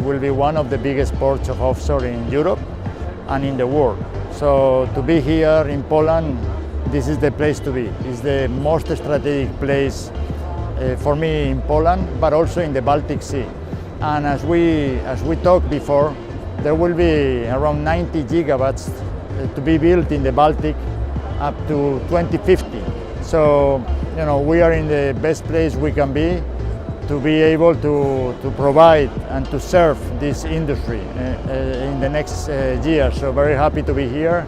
will be one of the biggest ports of offshore in Europe and in the world. So to be here in Poland, this is the place to be. It's the most strategic place for me in Poland, but also in the Baltic Sea. And as we talked before, there will be around 90 gigawatts to be built in the Baltic up to 2050. So, you know, we are in the best place we can be able to provide and to serve this industry in the next year. So very happy to be here.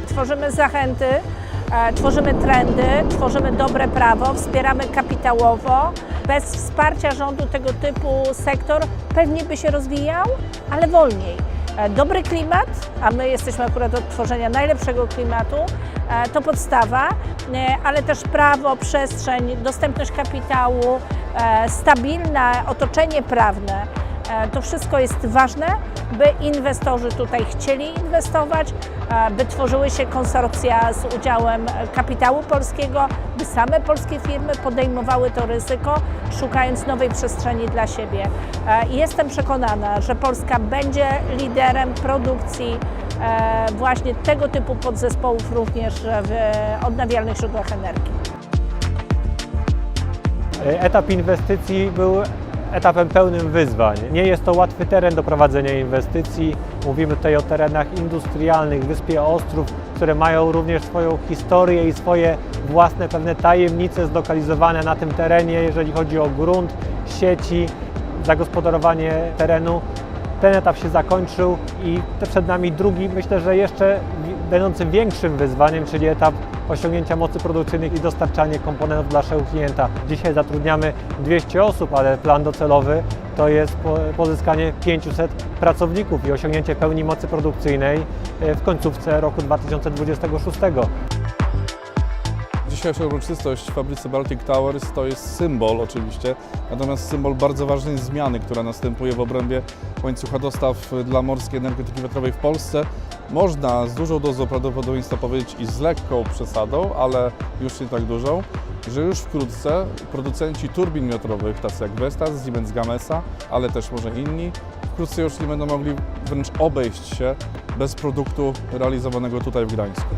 Tworzymy zachęty, tworzymy trendy, tworzymy dobre prawo, wspieramy kapitałowo. Bez wsparcia rządu tego typu sektor pewnie by się rozwijał, ale wolniej. Dobry klimat, a my jesteśmy akurat od tworzenia najlepszego klimatu, to podstawa, ale też prawo, przestrzeń, dostępność kapitału, stabilne otoczenie prawne. To wszystko jest ważne, by inwestorzy tutaj chcieli inwestować, by tworzyły się konsorcja z udziałem kapitału polskiego, by same polskie firmy podejmowały to ryzyko, szukając nowej przestrzeni dla siebie. Jestem przekonana, że Polska będzie liderem produkcji właśnie tego typu podzespołów również w odnawialnych źródłach energii. Etap inwestycji był etapem pełnym wyzwań. Nie jest to łatwy teren do prowadzenia inwestycji. Mówimy tutaj o terenach industrialnych, wyspie Ostrów, które mają również swoją historię i swoje własne pewne tajemnice zlokalizowane na tym terenie, jeżeli chodzi o grunt, sieci, zagospodarowanie terenu. Ten etap się zakończył i przed nami drugi, myślę, że jeszcze będący większym wyzwaniem, czyli etap osiągnięcia mocy produkcyjnych i dostarczanie komponentów dla naszego klienta. Dzisiaj zatrudniamy 200 osób, ale plan docelowy to jest pozyskanie 500 pracowników i osiągnięcie pełni mocy produkcyjnej w końcówce roku 2026. Dzisiejsza uroczystość w fabryce Baltic Towers to jest symbol oczywiście, natomiast symbol bardzo ważnej zmiany, która następuje w obrębie łańcucha dostaw dla morskiej energetyki wiatrowej w Polsce. Można z dużą dozą prawdopodobieństwa powiedzieć i z lekką przesadą, ale już nie tak dużą, że już wkrótce producenci turbin wiatrowych, tacy jak Vestas, Siemens Gamesa, ale też może inni, wkrótce już nie będą mogli wręcz obejść się bez produktu realizowanego tutaj w Gdańsku.